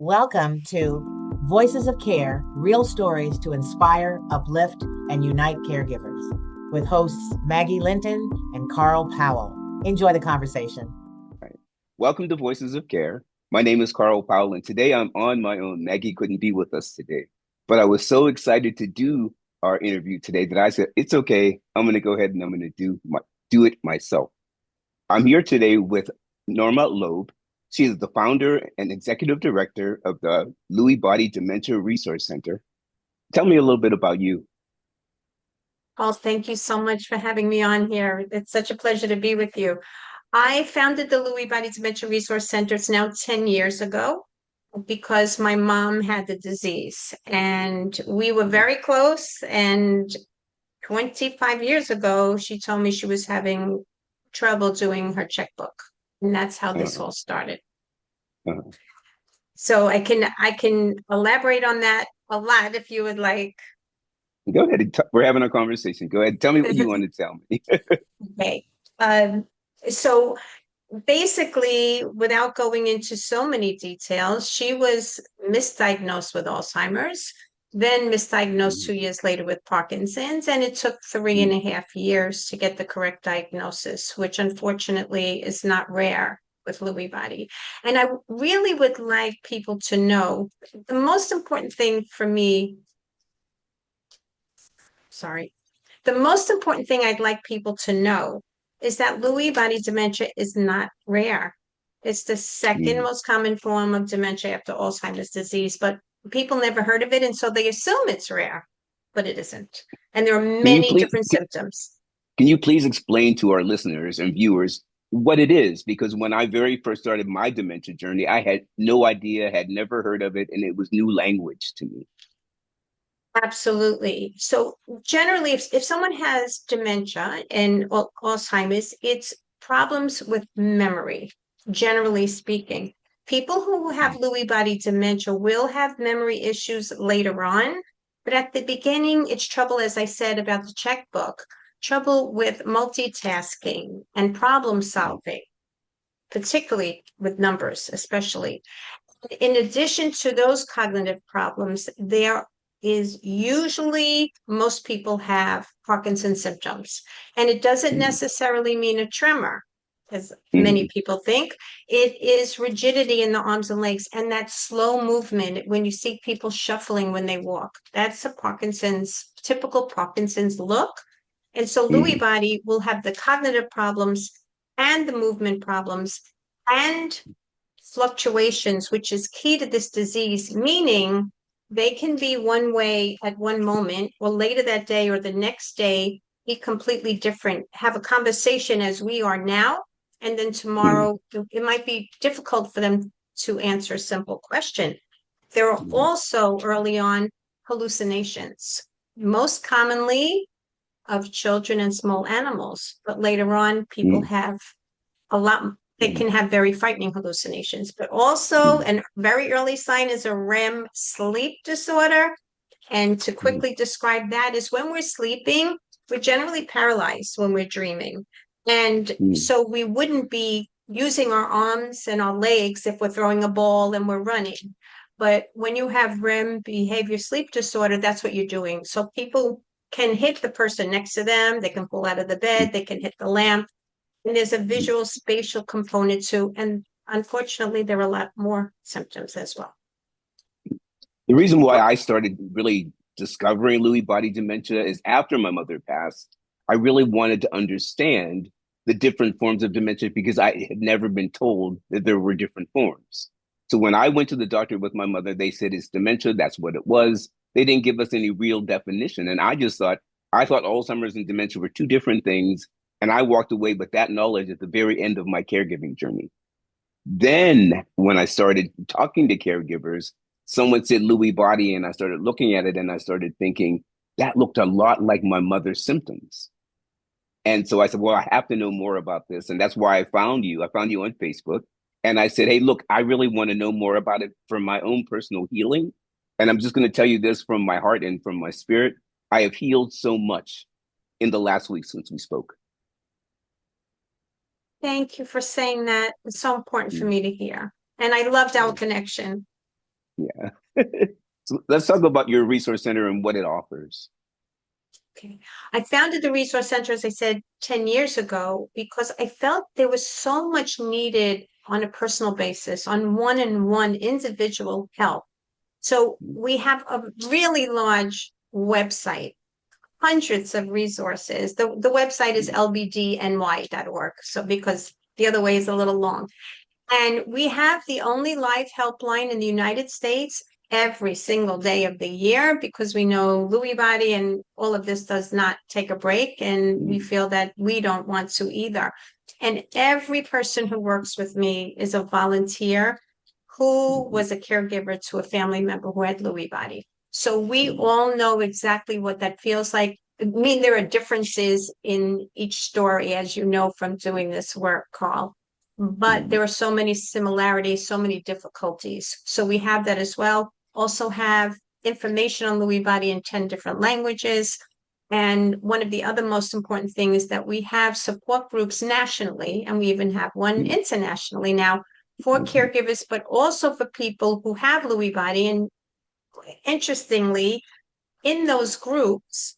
Welcome to Voices of Care, real stories to inspire, uplift, and unite caregivers with hosts Maggie Linton and Carl Powell. Enjoy the conversation. Right. Welcome to Voices of Care. My name is Carl Powell, and today I'm on my own. Maggie couldn't be with us today, but I was so excited to do our interview today that I said, it's okay. I'm going to go ahead and I'm going to do it myself. I'm here today with Norma Loeb. She is the founder and executive director of the Lewy Body Dementia Resource Center. Tell me a little bit about you. Paul, thank you so much for having me on here. It's such a pleasure to be with you. I founded the Lewy Body Dementia Resource Center. It's now 10 years ago because my mom had the disease and we were very close. And 25 years ago, she told me she was having trouble doing her checkbook. And that's how this Uh, all started. uh, So I can elaborate on that a lot if you would like. Go ahead. We're having a conversation. Go ahead. Tell me what you want to tell me. Okay. Um, so basically, without going into so many details, she was misdiagnosed with Alzheimer's, then misdiagnosed 2 years later with Parkinson's, and it took 3.5 years to get the correct diagnosis, which unfortunately is not rare with Lewy body. And I really would like people to know the most important thing for me, sorry, the most important thing I'd like people to know is that Lewy body dementia is not rare. It's the second Mm. most common form of dementia after Alzheimer's disease, but people never heard of it, and so they assume it's rare, but it isn't. And there are Can you many please different symptoms. can you please explain to our listeners and viewers what it is? Because when I very first started my dementia journey, I had no idea, had never heard of it, and it was new language to me. Absolutely. So generally, if someone has dementia and Alzheimer's, it's problems with memory, generally speaking. People who have Lewy body dementia will have memory issues later on, but at the beginning, it's trouble, as I said about the checkbook, trouble with multitasking and problem solving, particularly with numbers, especially. In addition to those cognitive problems, there is usually most people have Parkinson's symptoms. And it doesn't Mm. necessarily mean a tremor, as many Mm. people think. It is rigidity in the arms and legs and that slow movement when you see people shuffling when they walk. That's a typical Parkinson's look. And so Lewy Mm. body will have the cognitive problems and the movement problems and fluctuations, which is key to this disease, meaning they can be one way at one moment, or later that day or the next day be completely different, have a conversation as we are now, and then Mm. tomorrow it might be difficult for them to answer a simple question. There are Mm. also early on hallucinations, most commonly of children and small animals, but later on people Mm. have a lot, they Mm. can have very frightening hallucinations, but also Mm. a very early sign is a REM sleep disorder. And to Mm. quickly describe that is when we're sleeping, we're generally paralyzed when we're dreaming. And Mm. so we wouldn't be using our arms and our legs if we're throwing a ball and we're running. But when you have REM behavior sleep disorder, that's what you're doing. So people can hit the person next to them, they can pull out of the bed, they can hit the lamp, and there's a Mm. visual spatial component too. And unfortunately, there are a lot more symptoms as well. The reason why I started really discovering Lewy body dementia is after my mother passed, I really wanted to understand the different forms of dementia because I had never been told that there were different forms. So when I went to the doctor with my mother, they said it's dementia. That's what it was. They didn't give us any real definition. And I thought Alzheimer's and dementia were two different things. And I walked away with that knowledge at the very end of my caregiving journey. Then, when I started talking to caregivers, someone said Lewy body, and I started looking at it and I started thinking that looked a lot like my mother's symptoms. And so I said, well, I have to know more about this. And that's why I found you. I found you on Facebook. And I said, hey, look, I really want to know more about it for my own personal healing. And I'm just going to tell you this from my heart and from my spirit. I have healed so much in the last week since we spoke. Thank you for saying that. It's so important for Mm. me to hear. And I loved our connection. Yeah. So let's talk about your resource center and what it offers. Okay. I founded the Resource Center, as I said, 10 years ago, because I felt there was so much needed on a personal basis, on one-on-one individual help. So we have a really large website, hundreds of resources. The website is lbdny.org. So because the other way is a little long. And we have the only live helpline in the United States every single day of the year, because we know Lewy body and all of this does not take a break. And we feel that we don't want to either. And every person who works with me is a volunteer who was a caregiver to a family member who had Lewy body. So we all know exactly what that feels like. I mean, there are differences in each story, as you know, from doing this work, Carl. But there are so many similarities, so many difficulties. So we have that as well. Also have information on Lewy body in 10 different languages. And one of the other most important things is that we have support groups nationally, and we even have one internationally now for caregivers, but also for people who have Lewy body. And interestingly, in those groups,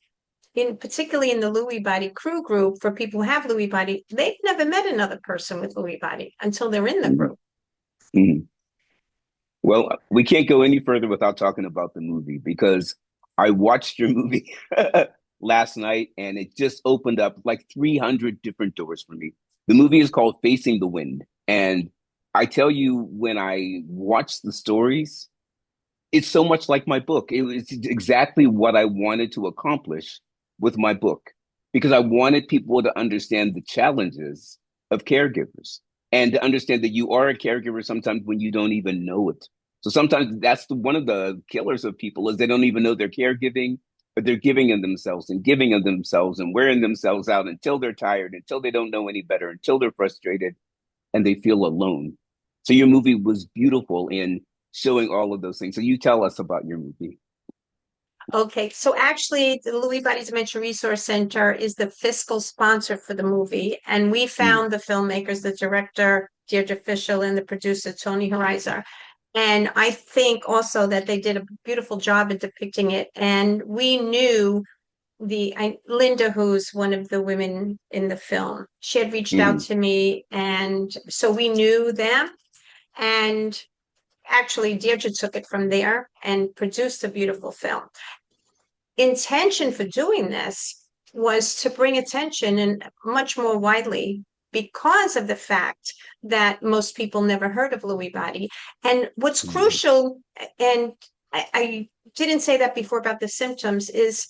particularly in the Lewy body crew group, for people who have Lewy body, they've never met another person with Lewy body until they're in the group. Mm-hmm. Well, we can't go any further without talking about the movie, because I watched your movie last night and it just opened up like 300 different doors for me. The movie is called Facing the Wind. And I tell you, when I watched the stories, it's so much like my book. It was exactly what I wanted to accomplish with my book, because I wanted people to understand the challenges of caregivers and to understand that you are a caregiver sometimes when you don't even know it. So sometimes that's one of the killers of people, is they don't even know they're caregiving, but they're giving of themselves and giving of themselves and wearing themselves out until they're tired, until they don't know any better, until they're frustrated and they feel alone. So your movie was beautiful in showing all of those things. So you tell us about your movie. Okay, so actually, the Lewy Body Dementia Resource Center is the fiscal sponsor for the movie, and we found the filmmakers, the director Deirdre Fishel and the producer Tony Horizer. And I think also that they did a beautiful job at depicting it. And we knew Linda, who's one of the women in the film, she had reached out to me, and so we knew them. And actually, Deirdre took it from there and produced a beautiful film. Intention for doing this was to bring attention, and much more widely, because of the fact that most people never heard of Lewy body. And what's crucial, and I didn't say that before about the symptoms, is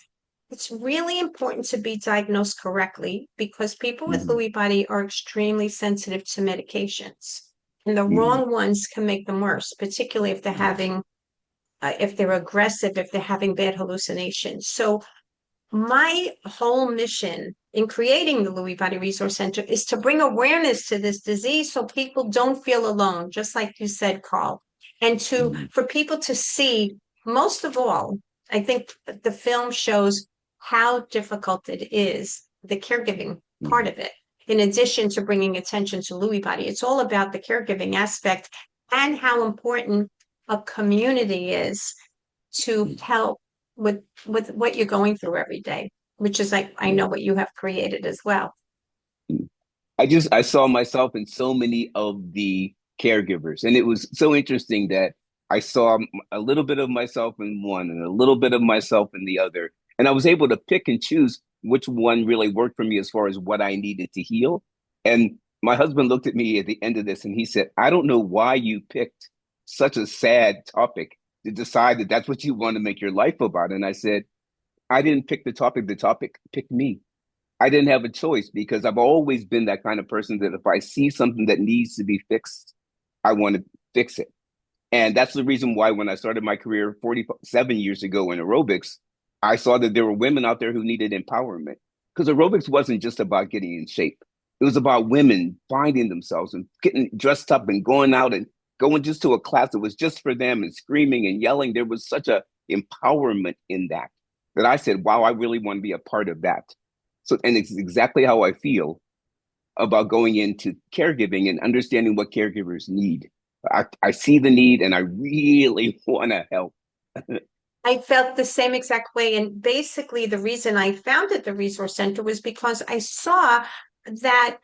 it's really important to be diagnosed correctly, because people with Lewy body are extremely sensitive to medications, and the wrong ones can make them worse, particularly if they're having if they're aggressive, if they're having bad hallucinations. So my whole mission in creating the Lewy Body Resource Center is to bring awareness to this disease so people don't feel alone, just like you said, Carl, and for people to see, most of all, I think the film shows how difficult it is, the caregiving part of it. In addition to bringing attention to Lewy body, it's all about the caregiving aspect and how important a community is to help with what you're going through every day, which is like, I know what you have created as well. I saw myself in so many of the caregivers, and it was so interesting that I saw a little bit of myself in one and a little bit of myself in the other. And I was able to pick and choose which one really worked for me as far as what I needed to heal. And my husband looked at me at the end of this and he said, I don't know why you picked such a sad topic to decide that that's what you want to make your life about. And I said, I didn't pick the topic picked me. I didn't have a choice, because I've always been that kind of person that if I see something that needs to be fixed, I want to fix it. And that's the reason why when I started my career 47 years ago in aerobics, I saw that there were women out there who needed empowerment, because aerobics wasn't just about getting in shape. It was about women finding themselves and getting dressed up and going out and going just to a class that was just for them and screaming and yelling. There was such a empowerment in that I said, wow, I really want to be a part of that. So, and it's exactly how I feel about going into caregiving and understanding what caregivers need. I see the need and I really want to help. I felt the same exact way. And basically, the reason I founded the Resource Center was because I saw that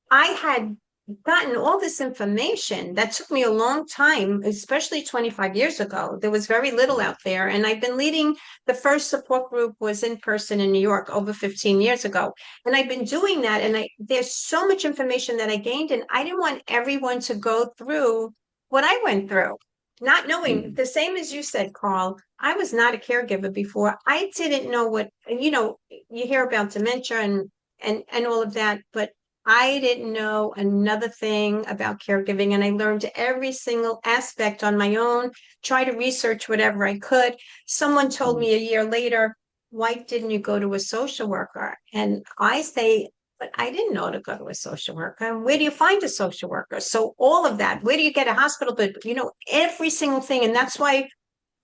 I had gotten all this information that took me a long time, especially 25 years ago. There was very little out there. And I've been leading the first support group was in person in New York over 15 years ago. And I've been doing that. And there's so much information that I gained, and I didn't want everyone to go through what I went through. Not knowing, the same as you said, Carl, I was not a caregiver before. I didn't know what, you hear about dementia and all of that, but I didn't know another thing about caregiving, and I learned every single aspect on my own, try to research whatever I could. Someone told me a year later, why didn't you go to a social worker? And I say, but I didn't know to go to a social worker. And where do you find a social worker? So all of that, where do you get a hospital bed? Every single thing. And that's why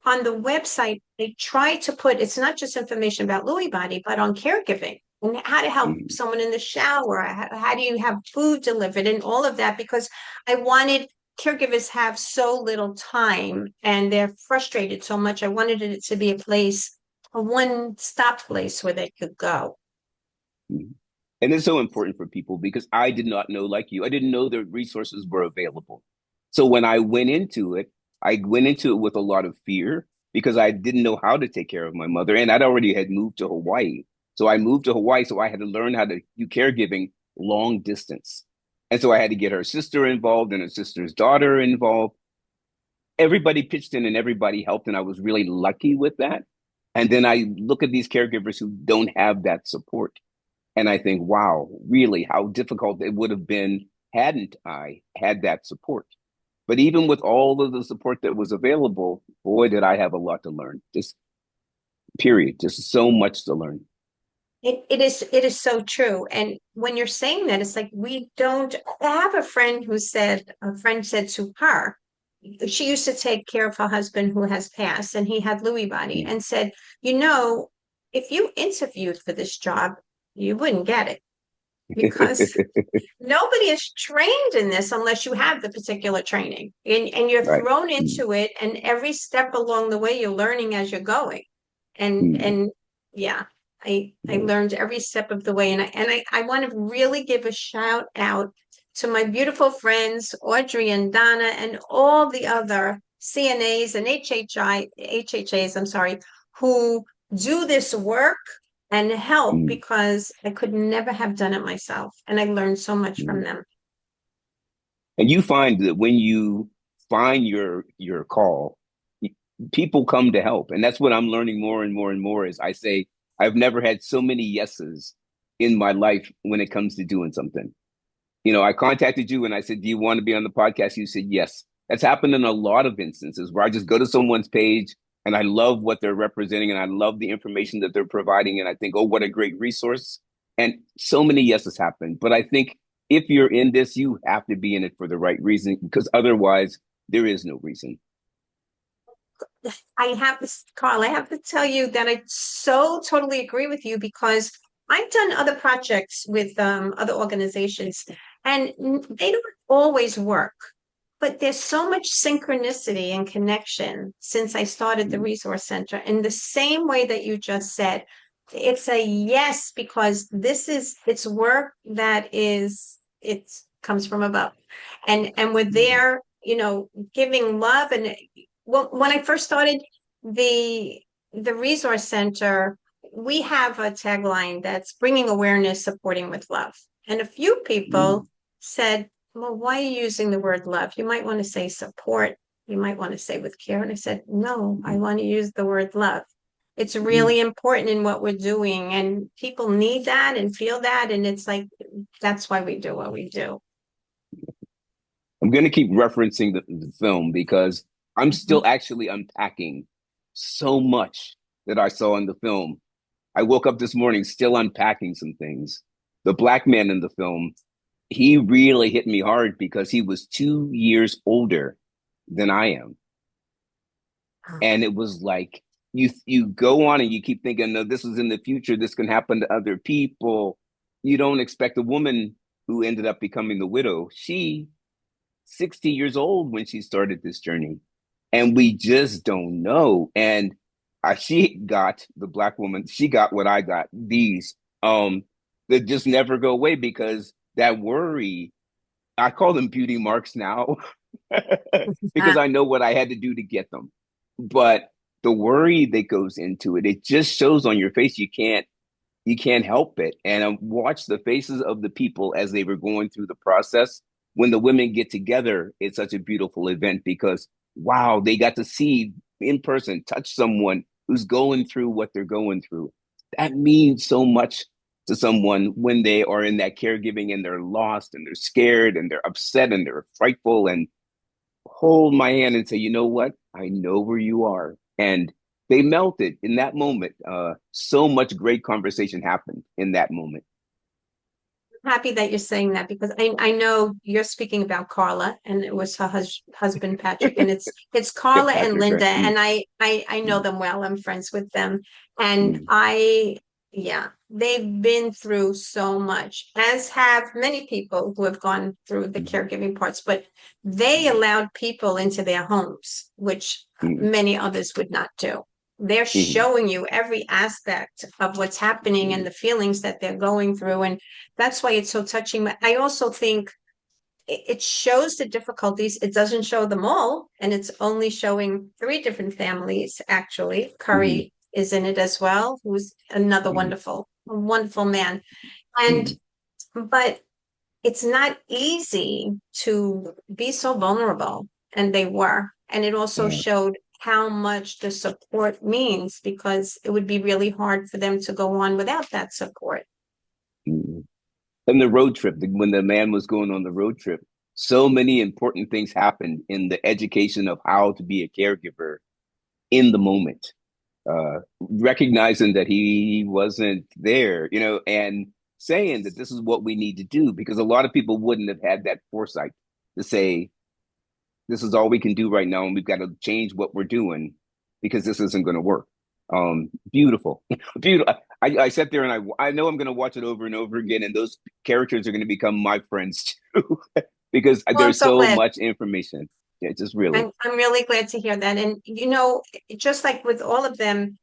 on the website, they try to put, it's not just information about Lewy body, but on caregiving and how to help someone in the shower. How do you have food delivered and all of that? Because I wanted caregivers have so little time and they're frustrated so much. I wanted it to be a one-stop place where they could go. And it's so important for people because I did not know, like you, I didn't know the resources were available. So when I went into it with a lot of fear because I didn't know how to take care of my mother. And I'd already had moved to Hawaii. So I moved to Hawaii. So I had to learn how to do caregiving long distance. And so I had to get her sister involved and her sister's daughter involved. Everybody pitched in and everybody helped. And I was really lucky with that. And then I look at these caregivers who don't have that support. And I think, wow, really, how difficult it would have been hadn't I had that support. But even with all of the support that was available, boy, did I have a lot to learn. Just period. Just so much to learn. It is so true. And when you're saying that, it's like we don't I have a friend said to her, she used to take care of her husband who has passed, and he had Lewy body, and said, if you interviewed for this job, you wouldn't get it because nobody is trained in this unless you have the particular training and you're Right. thrown into it, and every step along the way you're learning as you're going. And yeah, I learned every step of the way. And I want to really give a shout out to my beautiful friends, Audrey and Donna, and all the other CNAs and HHAs, I'm sorry, who do this work and help, because I could never have done it myself. And I learned so much from them. And you find that when you find your call, people come to help. And that's what I'm learning more and more and more is I say, I've never had so many yeses in my life when it comes to doing something. I contacted you and I said, do you want to be on the podcast? You said, yes. That's happened in a lot of instances where I just go to someone's page and I love what they're representing and I love the information that they're providing. And I think, oh, what a great resource. And so many yeses happen. But I think if you're in this, you have to be in it for the right reason, because otherwise there is no reason. Carl, I have to tell you that I so totally agree with you, because I've done other projects with other organizations, and they don't always work, but there's so much synchronicity and connection since I started the Resource Center. In the same way that you just said, it's a yes, because it's work that it comes from above. And we're there, giving love. And when I first started the Resource Center, we have a tagline that's bringing awareness, supporting with love. And a few people said, well, why are you using the word love? You might want to say support. You might want to say with care. And I said, no, I want to use the word love. It's really important in what we're doing, and people need that and feel that. And it's like, that's why we do what we do. I'm going to keep referencing the film because I'm still actually unpacking so much that I saw in the film. I woke up this morning still unpacking some things. The black man in the film, he really hit me hard because he was 2 years older than I am. And it was like, you go on and you keep thinking, no, this is in the future. This can happen to other people. You don't expect a woman who ended up becoming the widow. She 60 years old when she started this journey. And we just don't know. And she got, the Black woman, she got what I got, these that just never go away, because that worry, I call them beauty marks now because I know what I had to do to get them. But the worry that goes into it, it just shows on your face. You can't help it. And I watched the faces of the people as they were going through the process. When the women get together, it's such a beautiful event because, wow, they got to see in person, touch someone who's going through what they're going through. That means so much to someone when they are in that caregiving and they're lost and they're scared and they're upset and they're frightful, and hold my hand and say, you know what? I know where you are. And they melted in that moment. So much great conversation happened in that moment. Happy that you're saying that, because I know you're speaking about Carla, and it was her husband Patrick, and it's Yeah, Carla and Patrick, right? Linda, and I know them well. I'm friends with them, and Mm, yeah, they've been through so much, as have many people who have gone through the mm, caregiving parts, but they allowed people into their homes, which mm, many others would not do. They're mm, showing you every aspect of what's happening and mm, the feelings that they're going through, and that's why it's so touching. But I also think it shows the difficulties. It doesn't show them all, and it's only showing three different families, actually. mm, Curry is in it as well, who's another mm, wonderful man. And mm. but it's not easy to be so vulnerable, and they were. And it also Yeah. showed how much the support means, because it would be really hard for them to go on without that support. Mm. And the road trip, when the man was going on the road trip, so many important things happened in the education of how to be a caregiver in the moment. Recognizing that he wasn't there, and saying that this is what we need to do, because a lot of people wouldn't have had that foresight to say, this is all we can do right now, and we've got to change what we're doing because this isn't going to work. Beautiful, beautiful. I sat there and I know I'm going to watch it over and over again, and those characters are going to become my friends too, because Well, I'm there's so so glad. much information. Yeah, just really. I'm really glad to hear that. And just like with all of them,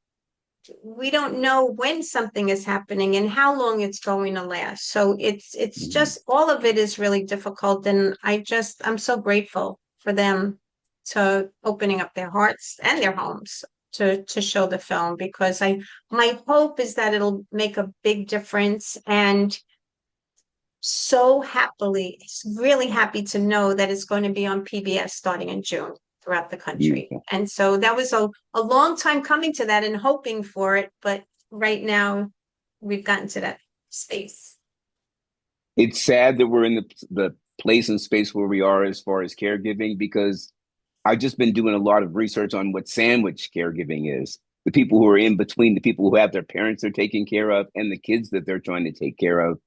we don't know when something is happening and how long it's going to last. So it's Mhm. just, all of it is really difficult. And I'm so grateful for them to opening up their hearts and their homes to show the film, because my hope is that it'll make a big difference. And so happily, really happy to know that it's going to be on PBS starting in June throughout the country. Beautiful. And so that was a long time coming to that and hoping for it. But right now, we've gotten to that space. It's sad that we're in the place and space where we are as far as caregiving, because I've just been doing a lot of research on what sandwich caregiving is. The people who are in between, the people who have their parents they're taking care of, and the kids that they're trying to take care of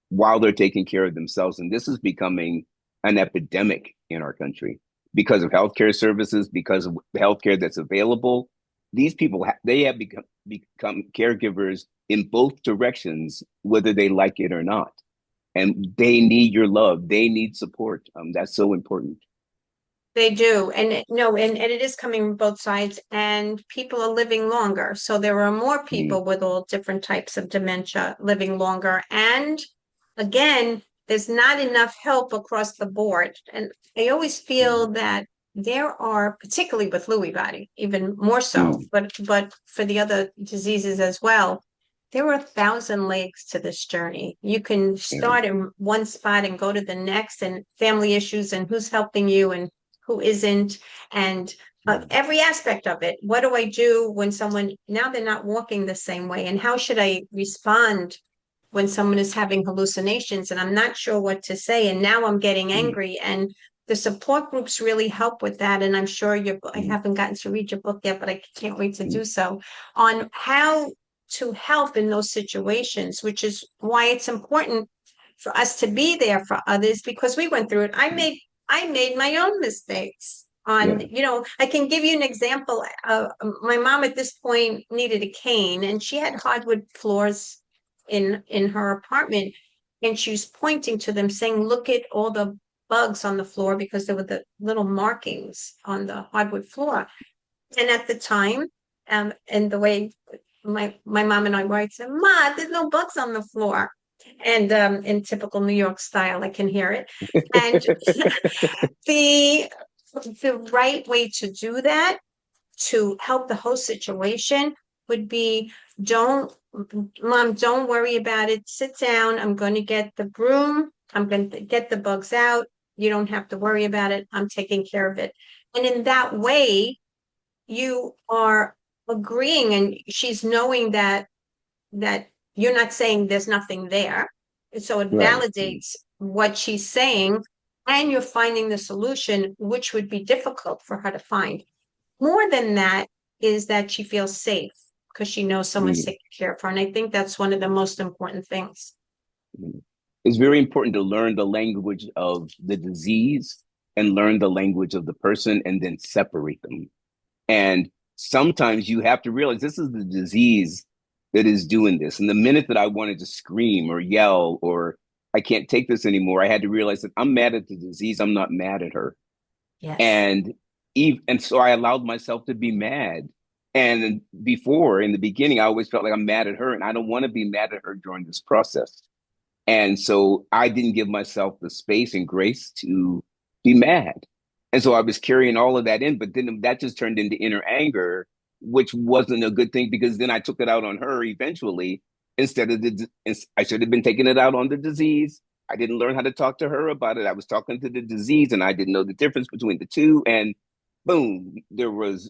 while they're taking care of themselves. And this is becoming an epidemic in our country because of healthcare services, because of the healthcare that's available. These people, they have become caregivers in both directions, whether they like it or not. And they need your love. They need support. That's so important. They do. No, and it is coming from both sides, and people are living longer. So there are more Mm, people with all different types of dementia living longer. And again, there's not enough help across the board. And I always mm, feel that there are, particularly with Lewy body, even more so, mm. but for the other diseases as well, there are 1,000 legs to this journey. You can Yeah. start in one spot and go to the next, and family issues and who's helping you and who isn't, and Mm, every aspect of it. What do I do when someone, now they're not walking the same way? And how should I respond when someone is having hallucinations and I'm not sure what to say? And now I'm getting mm, angry. And the support groups really help with that. And I'm sure I mm, haven't gotten to read your book yet, but I can't wait to mm, do so, on how to help in those situations, which is why it's important for us to be there for others, because we went through it. mm. I made my own mistakes on, Yeah. I can give you an example. My mom at this point needed a cane, and she had hardwood floors in her apartment, and she was pointing to them saying, look at all the bugs on the floor because there were the little markings on the hardwood floor. And at the time, and the way my mom and I were, I said, "Ma, there's no bugs on the floor." And in typical New York style, I can hear it. And the right way to do that, to help the whole situation, would be, don't, Mom, don't worry about it. Sit down. I'm going to get the broom. I'm going to get the bugs out. You don't have to worry about it. I'm taking care of it. And in that way, you are agreeing, and she's knowing that you're not saying there's nothing there. And so it Right. validates what she's saying, and you're finding the solution, which would be difficult for her to find. More than that is that she feels safe because she knows someone's Mm. taking care of her. And I think that's one of the most important things. It's very important to learn the language of the disease and learn the language of the person and then separate them. And sometimes you have to realize this is the disease that is doing this. And the minute that I wanted to scream or yell or I can't take this anymore, I had to realize that I'm mad at the disease. I'm not mad at her. Yes. And so I allowed myself to be mad. And before, in the beginning, I always felt like I'm mad at her, and I don't want to be mad at her during this process. And so I didn't give myself the space and grace to be mad. And so I was carrying all of that in, but then that just turned into inner anger, which wasn't a good thing because then I took it out on her eventually instead of I should have been taking it out on the disease. I didn't learn how to talk to her about it. I was talking to the disease and I didn't know the difference between the two. And boom, there was,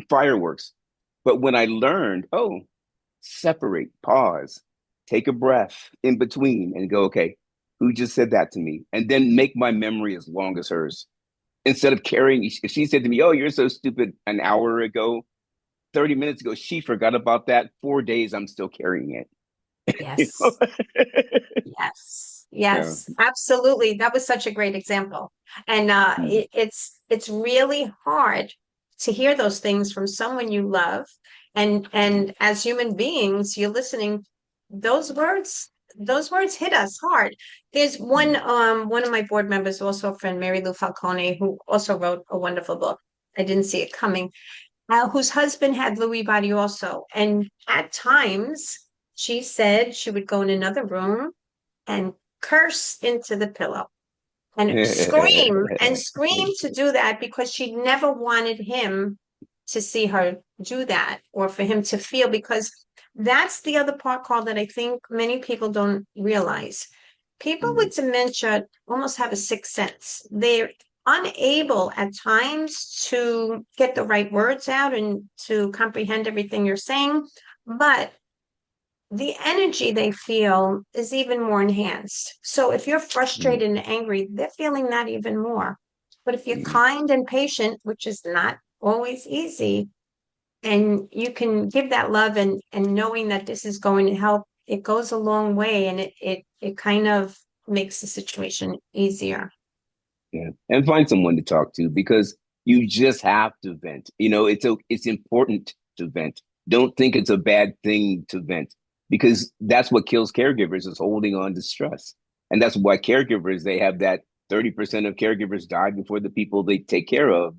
fireworks. But when I learned, separate, pause, take a breath in between and go, okay, who just said that to me? And then make my memory as long as hers. Instead of carrying, if she said to me, "Oh, you're so stupid," an hour ago, 30 minutes ago, she forgot about that. 4 days, I'm still carrying it. Yes. Yes. Yeah. Yes, absolutely. That was such a great example. And it's really hard to hear those things from someone you love. And as human beings, you're listening, those words, hit us hard. There's one of my board members, also a friend, Mary Lou Falcone, who also wrote a wonderful book. I didn't see it coming. Whose husband had Lewy body also. And at times she said she would go in another room and curse into the pillow and scream to do that because she never wanted him to see her do that or for him to feel, because that's the other part, Carl, that I think many people don't realize. People with dementia almost have a sixth sense. They're unable at times to get the right words out and to comprehend everything you're saying, but the energy they feel is even more enhanced. So if you're frustrated and angry, they're feeling that even more. But if you're kind and patient, which is not always easy, and you can give that love and knowing that this is going to help, it goes a long way, and it kind of makes the situation easier. Yeah. And find someone to talk to because you just have to vent. It's important to vent. Don't think it's a bad thing to vent because that's what kills caregivers is holding on to stress. And that's why caregivers, they have that 30% of caregivers die before the people they take care of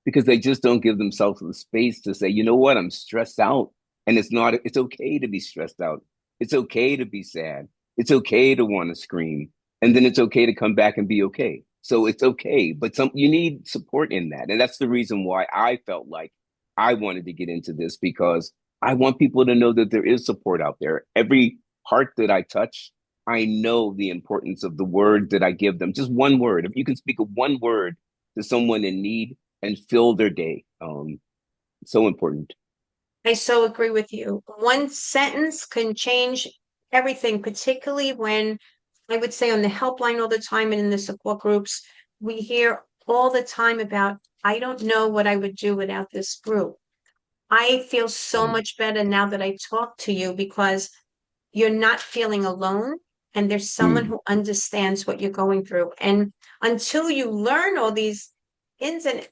because they just don't give themselves the space to say, you know what, I'm stressed out. And it's okay to be stressed out. It's okay to be sad. It's okay to want to scream. And then it's okay to come back and be okay. So it's okay, but you need support in that. And that's the reason why I felt like I wanted to get into this because I want people to know that there is support out there. Every heart that I touch, I know the importance of the word that I give them. Just one word. If you can speak of one word to someone in need and fill their day, so important. I so agree with you. One sentence can change everything, particularly when I would say on the helpline all the time and in the support groups, we hear all the time about, I don't know what I would do without this group. I feel so much better now that I talk to you because you're not feeling alone and there's someone who understands what you're going through. And until you learn all these ins and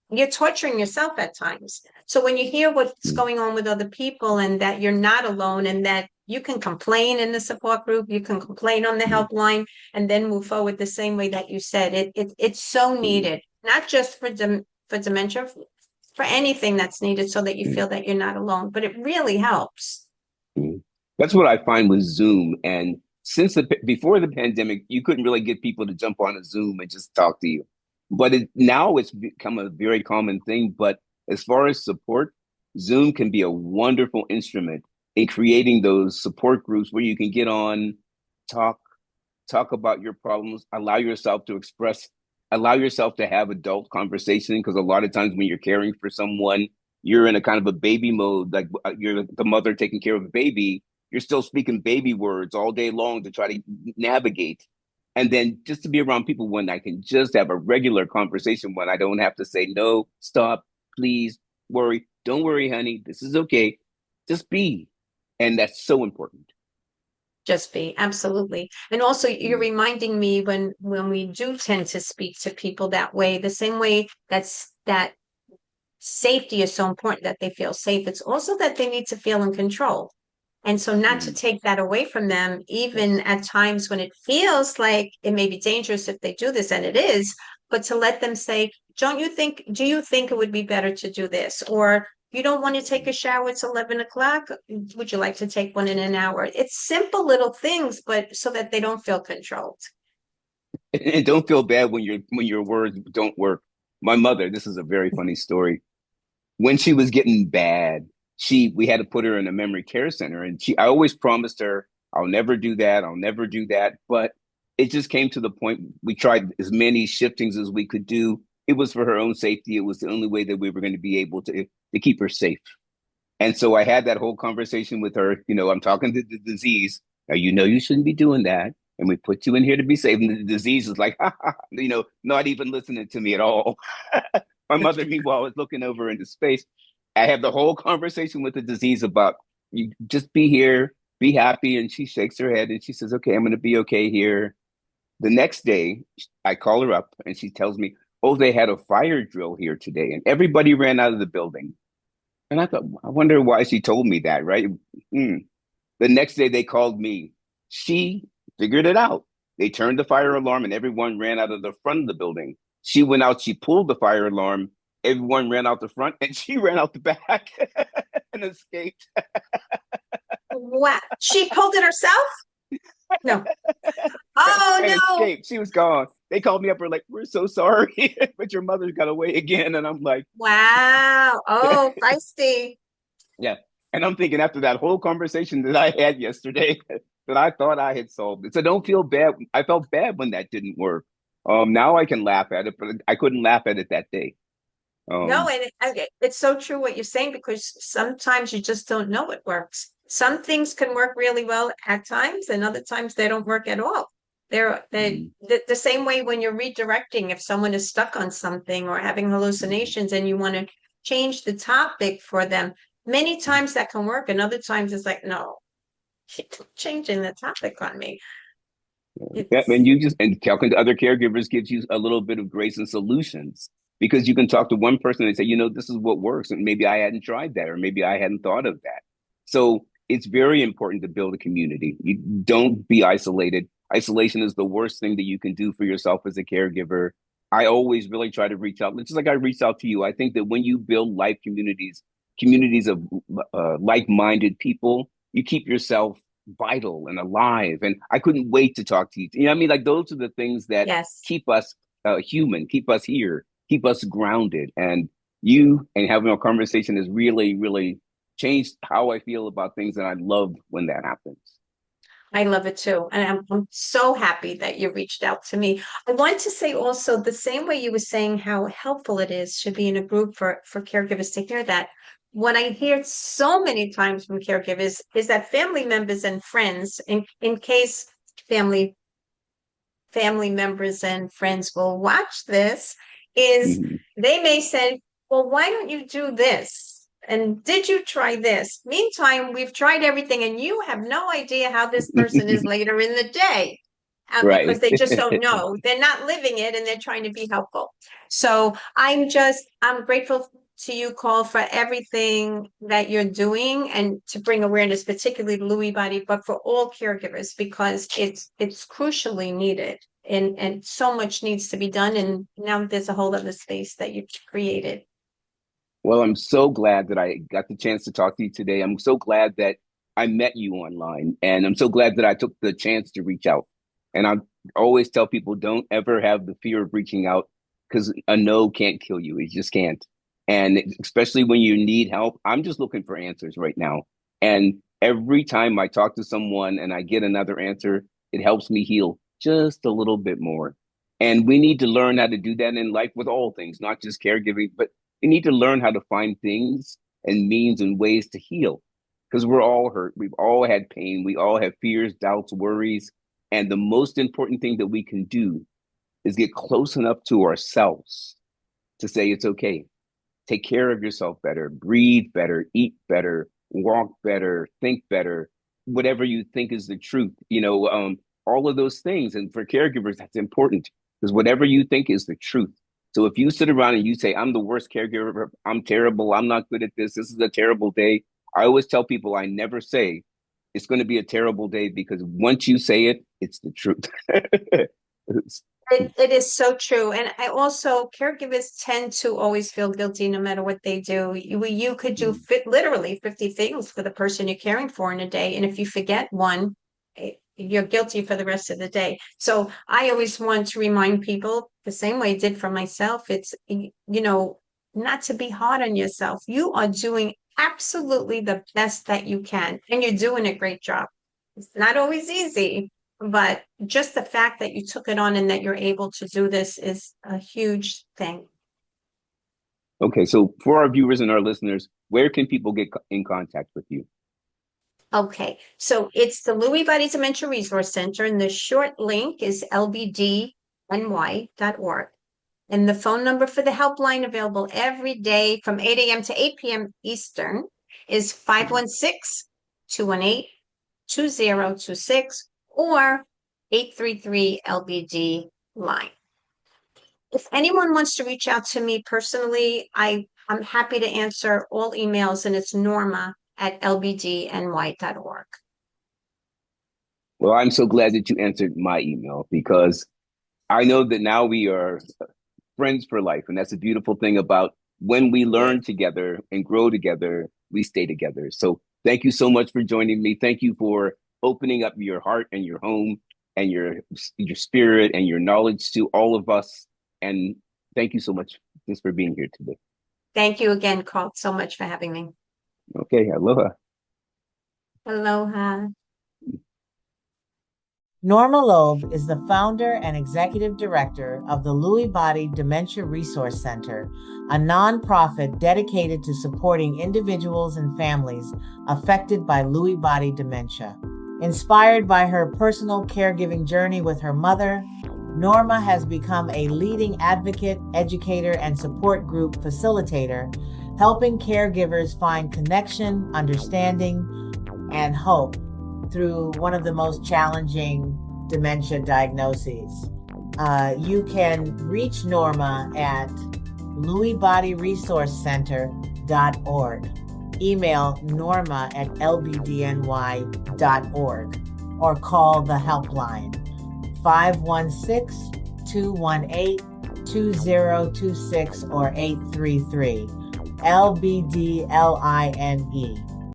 you're torturing yourself at times. So when you hear what's going on with other people and that you're not alone and that You can complain in the support group, you can complain on the helpline, and then move forward the same way that you said. It's so needed, not just for dementia, for anything that's needed, so that you feel that you're not alone. But it really helps. That's what I find with Zoom. And before the pandemic, you couldn't really get people to jump on a Zoom and just talk to you. But now it's become a very common thing. But as far as support, Zoom can be a wonderful instrument in creating those support groups where you can get on, talk about your problems, allow yourself to express, allow yourself to have adult conversation. Because a lot of times when you're caring for someone, you're in a kind of a baby mode, like you're the mother taking care of a baby. You're still speaking baby words all day long to try to navigate. And then just to be around people when I can just have a regular conversation, when I don't have to say, no, stop, please, worry. Don't worry, honey. This is okay. Just be. And that's so important. Just be, absolutely. And also, you're reminding me when we do tend to speak to people that way, the same way that safety is so important, that they feel safe. It's also that they need to feel in control. And so not to take that away from them, even at times when it feels like it may be dangerous if they do this, and it is, but to let them say, do you think it would be better to do this? Or you don't want to take a shower, it's 11 o'clock. Would you like to take one in an hour? It's simple little things, but so that they don't feel controlled. And don't feel bad when your words don't work. My mother, this is a very funny story. When she was getting bad, we had to put her in a memory care center, and I always promised her, I'll never do that. I'll never do that. But it just came to the point, we tried as many shiftings as we could do. It was for her own safety. It was the only way that we were going to be able to keep her safe. And so I had that whole conversation with her. I'm talking to the disease. Now, you shouldn't be doing that. And we put you in here to be safe. And the disease is like, not even listening to me at all. My mother, meanwhile, is looking over into space. I have the whole conversation with the disease about, you just be here, be happy. And she shakes her head and she says, okay, I'm going to be okay here. The next day, I call her up and she tells me, oh, they had a fire drill here today and everybody ran out of the building. And I thought, I wonder why she told me that, right? The next day they called me. She figured it out. They turned the fire alarm and everyone ran out of the front of the building. She went out, she pulled the fire alarm. Everyone ran out the front and she ran out the back and escaped. Wow. She pulled it herself? No. Oh, and no. Escaped. She was gone. They called me up. We're like, we're so sorry, but your mother got away again. And I'm like, wow. Oh, feisty. Yeah. And I'm thinking after that whole conversation that I had yesterday that I thought I had solved it. So don't feel bad. I felt bad when that didn't work. Now I can laugh at it, but I couldn't laugh at it that day. No, and it's so true what you're saying, because sometimes you just don't know it works. Some things can work really well at times, and other times they don't work at all. The same way when you're redirecting, if someone is stuck on something or having hallucinations and you want to change the topic for them, many times that can work, and other times it's like, no, changing the topic on me. Yeah, and talking to other caregivers gives you a little bit of grace and solutions, because you can talk to one person and say, this is what works. And maybe I hadn't tried that, or maybe I hadn't thought of that. So it's very important to build a community. You don't be isolated. Isolation is the worst thing that you can do for yourself as a caregiver. I always really try to reach out, just like I reached out to you. I think that when you build life communities of like-minded people, you keep yourself vital and alive. And I couldn't wait to talk to you. You know what I mean? Like, those are the things that keep us human, keep us here, keep us grounded. And having a conversation has really, really changed how I feel about things. And I love when that happens. I love it too. And I'm so happy that you reached out to me. I want to say also, the same way you were saying how helpful it is to be in a group for caregivers to hear that. What I hear so many times from caregivers is that family members and friends, in case family members and friends will watch this, is they may say, well, why don't you do this? And did you try this? Meantime, we've tried everything and you have no idea how this person is later in the day. Right. because they just don't know. They're not living it and they're trying to be helpful. So I'm grateful to you, Cole, for everything that you're doing and to bring awareness, particularly to Lewy body, but for all caregivers, because it's crucially needed and so much needs to be done. And now there's a whole other space that you've created. Well, I'm so glad that I got the chance to talk to you today. I'm so glad that I met you online, and I'm so glad that I took the chance to reach out. And I always tell people, don't ever have the fear of reaching out, because a no can't kill you. It just can't. And especially when you need help, I'm just looking for answers right now. And every time I talk to someone and I get another answer, it helps me heal just a little bit more. And we need to learn how to do that in life with all things, not just caregiving, but we need to learn how to find things and means and ways to heal, because we're all hurt. We've all had pain. We all have fears, doubts, worries. And the most important thing that we can do is get close enough to ourselves to say it's okay. Take care of yourself better, breathe better, eat better, walk better, think better, whatever you think is the truth, all of those things. And for caregivers, that's important, because whatever you think is the truth. So if you sit around and you say, I'm the worst caregiver, I'm terrible, I'm not good at this is a terrible day, I always tell people I never say it's going to be a terrible day, because once you say it, it's the truth. It is so true. And I also, caregivers tend to always feel guilty no matter what they do. You could do literally 50 things for the person you're caring for in a day. And if you forget one, you're guilty for the rest of the day. So I always want to remind people the same way I did for myself. It's, not to be hard on yourself. You are doing absolutely the best that you can, and you're doing a great job. It's not always easy, but just the fact that you took it on and that you're able to do this is a huge thing. Okay, so for our viewers and our listeners, where can people get in contact with you? Okay, so it's the Lewy Body Dementia Resource Center, and the short link is lbdny.org. And the phone number for the helpline available every day from 8 a.m. to 8 p.m. Eastern is 516-218-2026 or 833-LBD line. If anyone wants to reach out to me personally, I'm happy to answer all emails, and it's norma@lbdny.org. Well, I'm so glad that you answered my email, because I know that now we are friends for life. And that's a beautiful thing about when we learn together and grow together, we stay together. So thank you so much for joining me. Thank you for opening up your heart and your home and your spirit and your knowledge to all of us. And thank you so much just for being here today. Thank you again, Carl, so much for having me. Okay, aloha. Aloha. Norma Loeb is the founder and executive director of the Lewy Body Dementia Resource Center, a nonprofit dedicated to supporting individuals and families affected by Lewy body dementia. Inspired by her personal caregiving journey with her mother, Norma has become a leading advocate, educator, and support group facilitator, helping caregivers find connection, understanding, and hope through one of the most challenging dementia diagnoses. You can reach Norma at lewybodyresourcecenter.org. Email norma@lbdny.org or call the helpline 516-218-2026 or 833 LBDLINE.